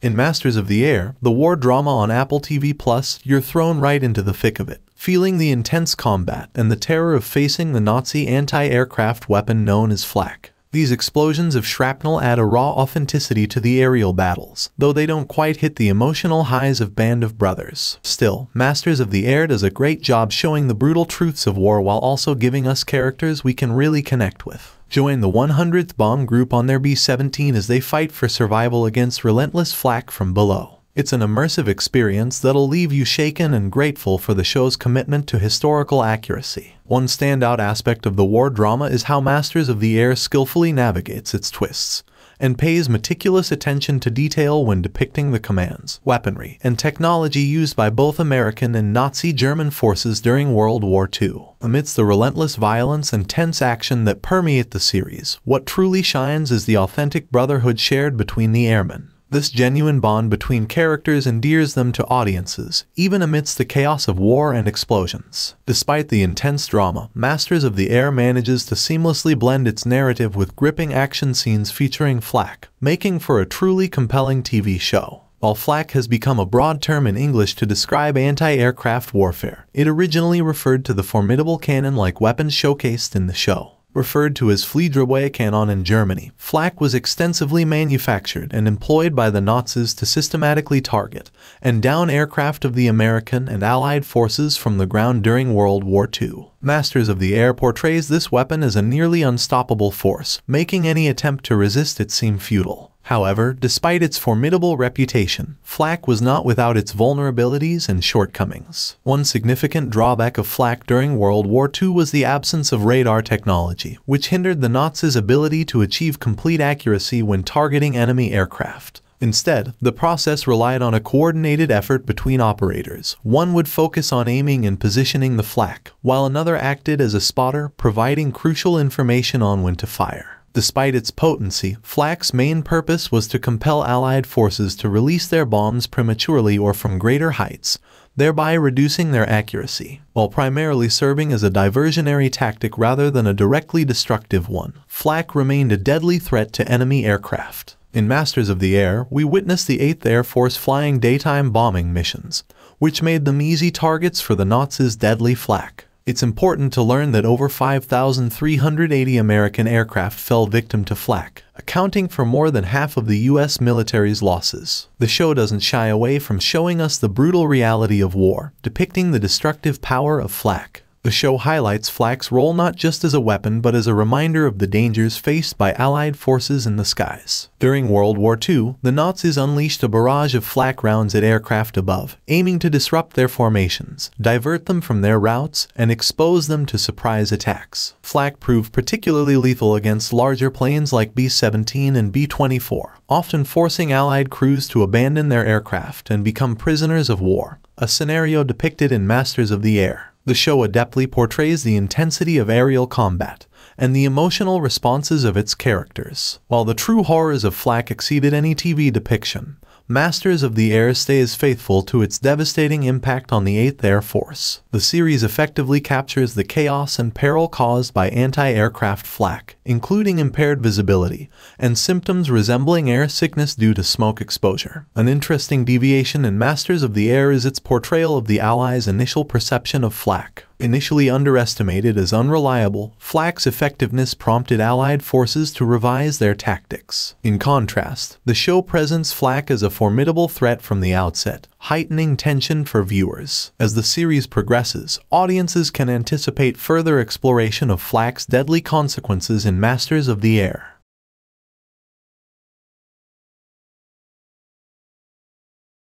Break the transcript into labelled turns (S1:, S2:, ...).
S1: In Masters of the Air, the war drama on Apple TV+, you're thrown right into the thick of it, feeling the intense combat and the terror of facing the Nazi anti-aircraft weapon known as Flak. These explosions of shrapnel add a raw authenticity to the aerial battles, though they don't quite hit the emotional highs of Band of Brothers. Still, Masters of the Air does a great job showing the brutal truths of war while also giving us characters we can really connect with. Join the 100th Bomb Group on their B-17 as they fight for survival against relentless Flak from below. It's an immersive experience that'll leave you shaken and grateful for the show's commitment to historical accuracy. One standout aspect of the war drama is how Masters of the Air skillfully navigates its twists, and pays meticulous attention to detail when depicting the commands, weaponry, and technology used by both American and Nazi German forces during World War II. Amidst the relentless violence and tense action that permeate the series, what truly shines is the authentic brotherhood shared between the airmen. This genuine bond between characters endears them to audiences, even amidst the chaos of war and explosions. Despite the intense drama, Masters of the Air manages to seamlessly blend its narrative with gripping action scenes featuring Flak, making for a truly compelling TV show. While Flak has become a broad term in English to describe anti-aircraft warfare, it originally referred to the formidable cannon-like weapons showcased in the show. Referred to as Fliehdrabwehrkanone in Germany, Flak was extensively manufactured and employed by the Nazis to systematically target and down aircraft of the American and Allied forces from the ground during World War II. Masters of the Air portrays this weapon as a nearly unstoppable force, making any attempt to resist it seem futile. However, despite its formidable reputation, Flak was not without its vulnerabilities and shortcomings. One significant drawback of Flak during World War II was the absence of radar technology, which hindered the Nazis' ability to achieve complete accuracy when targeting enemy aircraft. Instead, the process relied on a coordinated effort between operators. One would focus on aiming and positioning the Flak, while another acted as a spotter, providing crucial information on when to fire. Despite its potency, Flak's main purpose was to compel Allied forces to release their bombs prematurely or from greater heights, thereby reducing their accuracy. While primarily serving as a diversionary tactic rather than a directly destructive one, Flak remained a deadly threat to enemy aircraft. In Masters of the Air, we witnessed the 8th Air Force flying daytime bombing missions, which made them easy targets for the Nazis' deadly Flak. It's important to learn that over 5,380 American aircraft fell victim to Flak, accounting for more than half of the U.S. military's losses. The show doesn't shy away from showing us the brutal reality of war, depicting the destructive power of Flak. The show highlights Flak's role not just as a weapon but as a reminder of the dangers faced by Allied forces in the skies. During World War II, the Nazis unleashed a barrage of Flak rounds at aircraft above, aiming to disrupt their formations, divert them from their routes, and expose them to surprise attacks. Flak proved particularly lethal against larger planes like B-17 and B-24, often forcing Allied crews to abandon their aircraft and become prisoners of war, a scenario depicted in Masters of the Air. The show adeptly portrays the intensity of aerial combat and the emotional responses of its characters. While the true horrors of Flak exceeded any TV depiction, Masters of the Air stays faithful to its devastating impact on the 8th Air Force. The series effectively captures the chaos and peril caused by anti-aircraft Flak, including impaired visibility and symptoms resembling air sickness due to smoke exposure. An interesting deviation in Masters of the Air is its portrayal of the Allies' initial perception of Flak. Initially underestimated as unreliable, Flak's effectiveness prompted Allied forces to revise their tactics. In contrast, the show presents Flak as a formidable threat from the outset, heightening tension for viewers. As the series progresses, audiences can anticipate further exploration of Flak's deadly consequences in Masters of the Air.